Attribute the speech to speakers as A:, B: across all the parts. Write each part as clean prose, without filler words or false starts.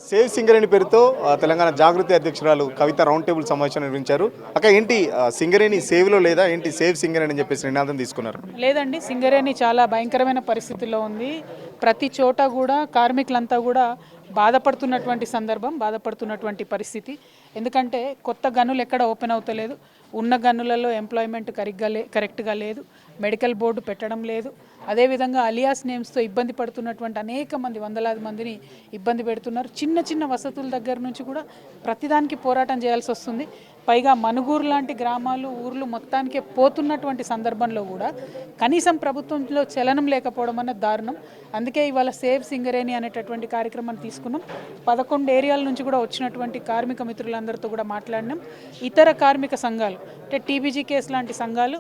A: Save Singareni పేరుతో తెలంగాణ జాగృతి అధ్యక్షురాలు కవిత round table సమావేశం నిర్వహించారు. అక్క ఏంటి సింగరేణి సేవ్లో లేదా ఏంటి సేవ్ సింగరేణి అని చెప్పేసి నినాదం తీసుకున్నారు?
B: లేదండి, సింగరేణి చాలా భయంకరమైన పరిస్థితిలో ఉంది. ప్రతి చోట కూడా కార్మికులంతా కూడా బాధపడుతున్నటువంటి సందర్భం, బాధపడుతున్నటువంటి పరిస్థితి. ఎందుకంటే కొత్త గనులు ఎక్కడ ఓపెన్ అవుతలేదు, ఉన్న గనులలో ఎంప్లాయ్మెంట్ కరెక్ట్గా లేదు, మెడికల్ బోర్డు పెట్టడం లేదు. అదేవిధంగా అలియాస్ నేమ్స్తో ఇబ్బంది పడుతున్నటువంటి అనేక మంది, వందలాది మందిని ఇబ్బంది పెడుతున్నారు. చిన్న చిన్న వసతుల దగ్గర నుంచి కూడా ప్రతిదానికి పోరాటం చేయాల్సి వస్తుంది. పైగా మనుగూరు లాంటి గ్రామాలు, ఊర్లు మొత్తానికే పోతున్నటువంటి సందర్భంలో కూడా కనీసం ప్రభుత్వంలో చలనం లేకపోవడం అన్నది దారుణం. అందుకే ఇవాళ సేవ్ సింగరేణి అనేటటువంటి కార్యక్రమాన్ని తీసుకున్నాం. 11 ఏరియాల నుంచి కూడా వచ్చినటువంటి కార్మిక మిత్రులందరితో కూడా మాట్లాడినాం. ఇతర కార్మిక సంఘాలు అంటే టీబీజీ కేసు లాంటి సంఘాలు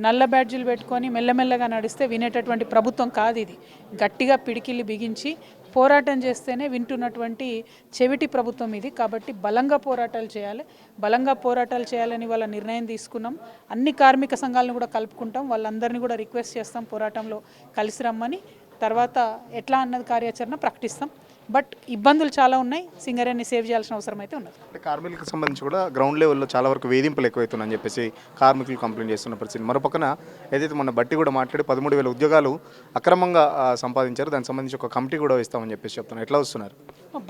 B: నల్ల బ్యాడ్జీలు పెట్టుకొని మెల్లమెల్లగా నడిస్తే వినేటటువంటి ప్రభుత్వం కాదు ఇది. గట్టిగా పిడికిల్లి బిగించి పోరాటం చేస్తేనే వింటున్నటువంటి చెవిటి ప్రభుత్వం ఇది. కాబట్టి బలంగా పోరాటాలు చేయాలి, బలంగా పోరాటాలు చేయాలని వాళ్ళ నిర్ణయం తీసుకున్నాం. అన్ని కార్మిక సంఘాలను కూడా కలుపుకుంటాం, వాళ్ళందరినీ కూడా రిక్వెస్ట్ చేస్తాం పోరాటంలో కలిసి రమ్మని. తర్వాత ఎట్లా అన్నది కార్యాచరణ ప్రకటిస్తాం. బట్ ఇబ్బందులు చాలా ఉన్నాయి, సింగరేణిని సేవ్ చేయాల్సిన అవసరం అయితే ఉన్నది.
A: అంటే కార్మికులకు సంబంధించి కూడా గ్రౌండ్ లెవెల్లో చాలా వరకు వేధింపులు ఎక్కువవుతున్నాయని చెప్పేసి కార్మికులు కంప్లైంట్ చేస్తున్న పరిస్థితి. మరోపక్కన ఏదైతే మన బట్టి కూడా మాట్లాడి 13,000 ఉద్యోగాలు అక్రమంగా సంపాదించారు, దానికి సంబంధించి ఒక కమిటీ కూడా ఇస్తామని చెప్పేసి చెప్తున్నారు. ఎట్లా వస్తున్నారు?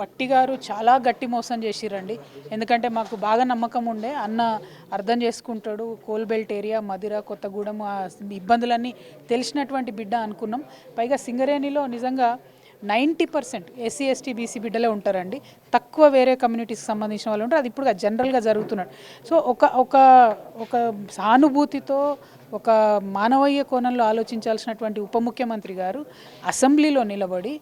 B: బట్టి గారు చాలా గట్టి మోసం చేసిరండి. ఎందుకంటే మాకు బాగా నమ్మకం ఉండే అన్న అర్థం చేసుకుంటాడు, కోల్బెల్ట్ ఏరియా, మదిర, కొత్తగూడెం ఇబ్బందులన్నీ తెలిసినటువంటి బిడ్డ అనుకున్నాం. పైగా సింగరేణిలో నిజంగా 90% ఎస్సీ ఎస్టీ బీసీ బిడ్డలే ఉంటారండి, తక్కువ వేరే కమ్యూనిటీస్కి సంబంధించిన వాళ్ళు ఉంటారు. అది ఇప్పుడు జనరల్గా జరుగుతున్నాడు. సో ఒక సానుభూతితో, ఒక మానవీయ కోణంలో ఆలోచించాల్సినటువంటి ఉప ముఖ్యమంత్రి గారు అసెంబ్లీలో నిలబడి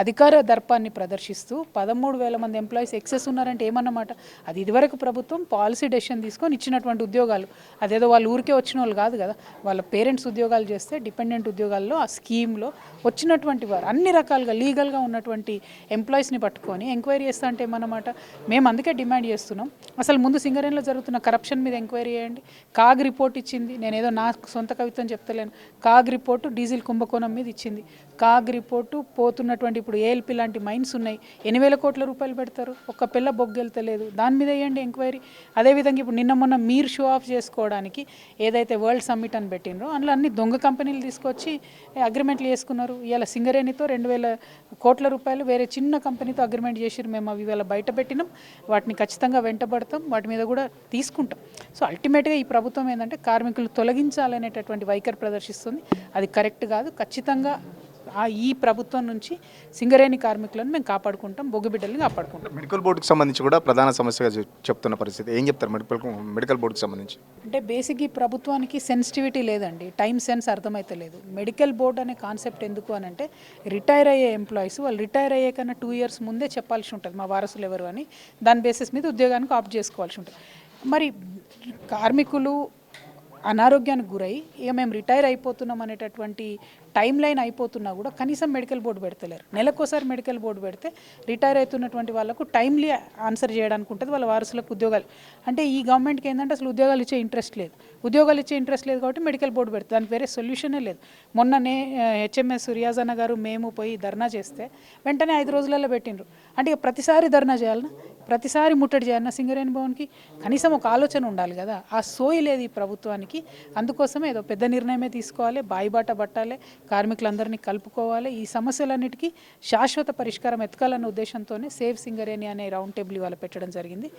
B: అధికార దర్పాన్ని ప్రదర్శిస్తూ 13,000 మంది ఎంప్లాయీస్ ఎక్సెస్ ఉన్నారంటే ఏమన్నమాట? అది ఇదివరకు ప్రభుత్వం పాలసీ డెసిషన్ తీసుకొని ఇచ్చినటువంటి ఉద్యోగాలు. అదేదో వాళ్ళు ఊరికే వచ్చిన వాళ్ళు కాదు కదా, వాళ్ళ పేరెంట్స్ ఉద్యోగాలు చేస్తే డిపెండెంట్ ఉద్యోగాల్లో ఆ స్కీమ్లో వచ్చినటువంటి వారు అన్ని రకాలుగా లీగల్గా ఉన్నటువంటి ఎంప్లాయీస్ని పట్టుకొని ఎంక్వైరీ చేస్తా అంటే ఏమన్నమాట? మేము అందుకే డిమాండ్ చేస్తున్నాం, అసలు ముందు సింగరేణిలో జరుగుతున్న కరప్షన్ మీద ఎంక్వైరీ చేయండి. కాగ్ రిపోర్ట్ ఇచ్చింది, నేనేదో నా సొంత కవిత్వం చెప్తలేను. కాగ్ రిపోర్టు డీజిల్ కుంభకోణం మీద ఇచ్చింది. కాగ్ రిపోర్టు పోతున్నటువంటి ఇప్పుడు ఏఎల్పి లాంటి మైన్స్ ఉన్నాయి, 8,000 కోట్ల రూపాయలు పెడతారు, ఒక్క పిల్ల బొగ్గెళ్తలేదు, దాని మీద వేయండి ఎంక్వైరీ. అదేవిధంగా ఇప్పుడు నిన్న మొన్న మీరు షో ఆఫ్ చేసుకోవడానికి ఏదైతే వరల్డ్ సమ్మిట్ అని పెట్టినరో అందులో అన్ని దొంగ కంపెనీలు తీసుకొచ్చి అగ్రిమెంట్లు చేసుకున్నారు. ఇవాళ సింగరేణితో 2,000 కోట్ల రూపాయలు వేరే చిన్న కంపెనీతో అగ్రిమెంట్ చేసిరు. మేము అవి ఇవాళ బయట పెట్టినాం, వాటిని ఖచ్చితంగా వెంటబడతాం, వాటి మీద కూడా తీసుకుంటాం. సో అల్టిమేట్గా ఈ ప్రభుత్వం ఏంటంటే కార్మికులు తొలగించాలనేటటువంటి వైఖరి ప్రదర్శిస్తుంది. అది కరెక్ట్ కాదు. ఖచ్చితంగా ఈ ప్రభుత్వం నుంచి సింగరేణి కార్మికులను మేము కాపాడుకుంటాం, బొగ్గుబిడ్డల్ని కాపాడుకుంటాం.
A: మెడికల్ బోర్డుకి సంబంధించి కూడా ప్రధాన సమస్యగా చెప్తున్న పరిస్థితి. ఏం చెప్తారు మెడికల్ బోర్డుకి సంబంధించి?
B: అంటే బేసిక్ ఈ ప్రభుత్వానికి సెన్సిటివిటీ లేదండి, టైం సెన్స్ అర్థమైతలేదు. మెడికల్ బోర్డు అనే కాన్సెప్ట్ ఎందుకు అని అంటే రిటైర్ అయ్యే ఎంప్లాయీస్ వాళ్ళు రిటైర్ అయ్యే కన్నా 2 years ముందే చెప్పాల్సి ఉంటుంది మా వారసులు ఎవరు అని. దాని బేసిస్ మీద ఉద్యోగానికి ఆప్ట్ చేసుకోవాల్సి ఉంటుంది. మరి కార్మికులు అనారోగ్యానికి గురై ఇక మేము రిటైర్ అయిపోతున్నాం అనేటటువంటి టైం లైన్ అయిపోతున్నా కూడా కనీసం మెడికల్ బోర్డు పెడతలేరు. నెలకోసారి మెడికల్ బోర్డు పెడితే రిటైర్ అవుతున్నటువంటి వాళ్ళకు టైమ్లీ ఆన్సర్ చేయడానికి ఉంటుంది, వాళ్ళ వారసులకు ఉద్యోగాలు. అంటే ఈ గవర్నమెంట్కి ఏంటంటే అసలు ఉద్యోగాలు ఇచ్చే ఇంట్రెస్ట్ లేదు. ఉద్యోగాలు ఇచ్చే ఇంట్రెస్ట్ లేదు కాబట్టి మెడికల్ బోర్డు పెడుతుంది, దానికి వేరే సొల్యూషనే లేదు. మొన్ననే హెచ్ఎంఎస్ రియాజన్న గారు మేము పోయి ధర్నా చేస్తే వెంటనే 5 రోజులలో పెట్టిండ్రు. అంటే ఇక ప్రతిసారి ధర్నా చేయాలన్నా, ప్రతిసారి ముట్టడి చేయాలన్నా సింగరేణి భవన్కి? కనీసం ఒక ఆలోచన ఉండాలి కదా, ఆ సోయి లేదు ఈ ప్రభుత్వానికి. అందుకోసమే ఏదో పెద్ద నిర్ణయమే తీసుకోవాలి, బాయిబాట పట్టాలి, కార్మికులందరినీ కలుపుకోవాలి, ఈ సమస్యలన్నిటికీ శాశ్వత పరిష్కారం ఎతకాలన్న ఉద్దేశంతోనే సేవ్ సింగరేణి అనే రౌండ్ టేబుల్ ఇవాళ పెట్టడం జరిగింది.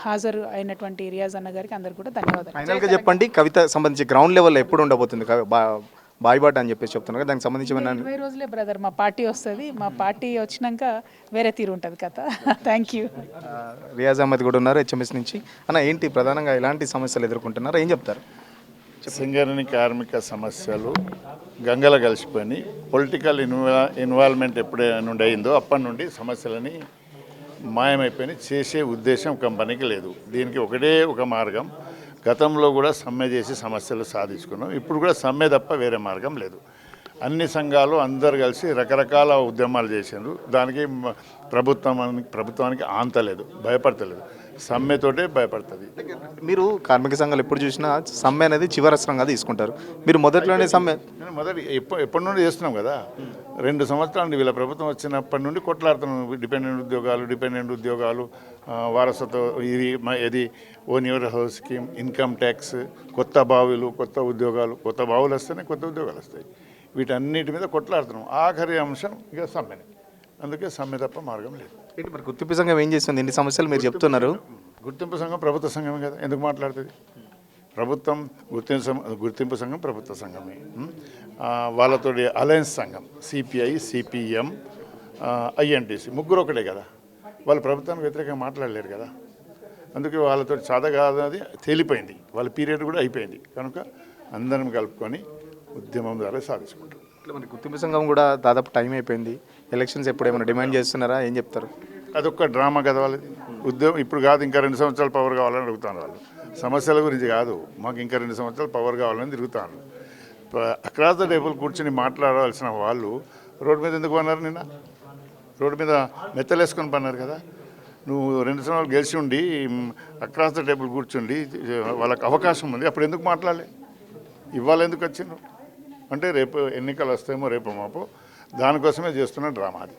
B: హాజరు అయినటువంటి రియాజ్ అన్న గారికి అందరికీ కూడా ధన్యవాదాలు.
A: ఫైనల్గా చెప్పండి, కవిత సంబంధించి గ్రౌండ్ లెవెల్లో ఎప్పుడు ఉండబోతుంది బాయిబాట అని చెప్పేసి చెప్తున్నారు, దానికి సంబంధించి
B: 20 రోజులే బ్రదర్, మా పార్టీ వస్తుంది, మా పార్టీ వచ్చినాక వేరే తీరు ఉంటుంది కదా. Thank you.
A: రియాజ్ అహ్మద్ కూడా ఉన్నారు హెచ్ఎంఎస్ నుంచి. అన్న ఏంటి ప్రధానంగా ఎలాంటి సమస్యలు ఎదుర్కొంటున్నారు, ఏం చెప్తారు?
C: సింగరేణి కార్మిక సమస్యలు గంగల కలిసిపోయి పొలిటికల్ ఇన్వాల్వ్మెంట్ ఎప్పుడే నుండి అయిందో అప్పటి నుండి సమస్యలని మాయమైపోయి చేసే ఉద్దేశం కంపెనీకి లేదు. దీనికి ఒకటే ఒక మార్గం, గతంలో కూడా సమ్మె చేసి సమస్యలు సాధించుకున్నాం, ఇప్పుడు కూడా సమ్మె తప్ప వేరే మార్గం లేదు. అన్ని సంఘాలు అందరు కలిసి రకరకాల ఉద్యమాలు చేశారు. దానికి ప్రభుత్వానికి ఆంతలేదు, భయపడతలేదు. సమ్మెతోటే భయపడుతుంది.
A: మీరు కార్మిక సంఘాలు ఎప్పుడు చూసినా సమ్మె అనేది చివరస్త్రంగా తీసుకుంటారు. మీరు మొదట్లోనే సమ్మె
C: నేను మొదటి ఎప్పటి నుండి చేస్తున్నాం కదా, 2 సంవత్సరాలు వీళ్ళ ప్రభుత్వం వచ్చినప్పటి నుండి కొట్లాడుతున్నాం. డిపెండెంట్ ఉద్యోగాలు, వారసత్వ ఇది own your house scheme, income tax, కొత్త బావులు, కొత్త బావులు వస్తేనే కొత్త ఉద్యోగాలు వస్తాయి. వీటన్నిటి మీద కొట్లాడుతున్నాం. ఆఖరి అంశం ఇక సమ్మెనే. అందుకే సమ్మె తప్ప మార్గం లేదు.
A: ఏంటి మరి గుర్తింపు సంఘం ఏం చేస్తుంది? ఇన్ని సమస్యలు మీరు చెప్తున్నారు.
C: గుర్తింపు సంఘం ప్రభుత్వ సంఘమే కదా, ఎందుకు మాట్లాడుతుంది? ప్రభుత్వం గుర్తింపు సంఘం ప్రభుత్వ సంఘమే. వాళ్ళతో అలయన్స్ సంఘం సిపిఐ, సిపిఎం, ఐఎన్టీసీ ముగ్గురు ఒకటే కదా. వాళ్ళు ప్రభుత్వానికి వ్యతిరేకంగా మాట్లాడలేరు కదా. అందుకే వాళ్ళతో చాద కాదు, అది తేలిపోయింది. వాళ్ళ పీరియడ్ కూడా అయిపోయింది. కనుక అందరం కలుపుకొని ఉద్యమం ద్వారా సాధించుకుంటాం.
A: ఇట్లా మరి గుర్తింపు సంఘం కూడా దాదాపు టైం అయిపోయింది. ఎలక్షన్స్ ఎప్పుడు ఏమైనా డిమాండ్ చేస్తున్నారా? ఏం చెప్తారు?
C: అదొక్క డ్రామా కదా వాళ్ళది. ఉద్యమం ఇప్పుడు కాదు, ఇంకా 2 సంవత్సరాలు పవర్ కావాలని అడుగుతాను. వాళ్ళు సమస్యల గురించి కాదు, మాకు ఇంకా 2 సంవత్సరాలు పవర్ కావాలని తిరుగుతాను. అక్రాస్ ద టేబుల్ కూర్చొని మాట్లాడవలసిన వాళ్ళు రోడ్డు మీద ఎందుకు పన్నారు? నిన్న రోడ్డు మీద మెత్తలేసుకొని పన్నారు కదా. నువ్వు 2 సంవత్సరాలు గెలిచి ఉండి అక్రాస్ ద టేబుల్ కూర్చుండి వాళ్ళకి అవకాశం ఉంది, అప్పుడు ఎందుకు మాట్లాడలే? ఇవాళ ఎందుకు వచ్చిండ్రు అంటే రేపు ఎన్నికలు వస్తాయేమో, రేపు మాపో, దానికోసమే చేస్తున్న డ్రామా అది.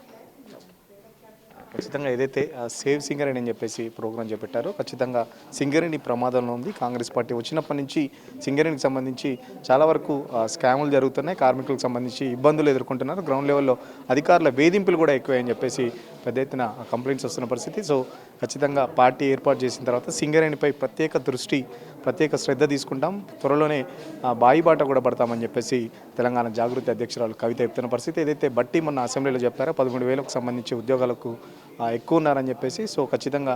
A: ఖచ్చితంగా ఏదైతే సేవ్ సింగరేణి అని చెప్పేసి ప్రోగ్రాం చేపట్టారో ఖచ్చితంగా సింగరేణి ప్రమాదంలో ఉంది. కాంగ్రెస్ పార్టీ వచ్చినప్పటి నుంచి సింగరేణికి సంబంధించి చాలా వరకు స్కాములు జరుగుతున్నాయి. కార్మికులకు సంబంధించి ఇబ్బందులు ఎదుర్కొంటున్నారు. గ్రౌండ్ లెవెల్లో అధికారుల వేధింపులు కూడా ఎక్కువని చెప్పేసి పెద్ద ఎత్తున కంప్లైంట్స్ వస్తున్న పరిస్థితి. సో ఖచ్చితంగా పార్టీ ఏర్పాటు చేసిన తర్వాత సింగరేణిపై ప్రత్యేక శ్రద్ధ తీసుకుంటాం. త్వరలోనే బాయిబాట కూడా పడతామని చెప్పేసి తెలంగాణ జాగృతి అధ్యక్షురాలు కవిత చెప్తున్న పరిస్థితి. ఏదైతే బట్టి మొన్న అసెంబ్లీలో చెప్పారో 13,000కు సంబంధించి ఉద్యోగాలకు ఎక్కువ ఉన్నారని చెప్పేసి. సో ఖచ్చితంగా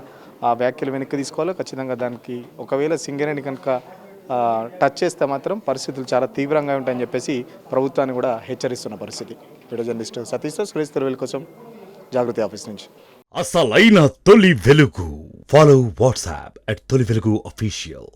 A: ఆ వ్యాఖ్యలు వెనక్కి తీసుకోవాలి. ఖచ్చితంగా దానికి ఒకవేళ సింగరేణి కనుక టచ్ చేస్తే మాత్రం పరిస్థితులు చాలా తీవ్రంగా ఉంటాయని చెప్పేసి ప్రభుత్వాన్ని కూడా హెచ్చరిస్తున్న పరిస్థితి. వీడియో జర్నలిస్ట్ సతీష్తో సురేష్ తిరువేల్ కోసం జాగృతి ఆఫీస్ నుంచి.
D: అసలైన తొలి వెలుగు. ఫాలో వాట్సాప్ @తొలి వెలుగు అఫీషియల్.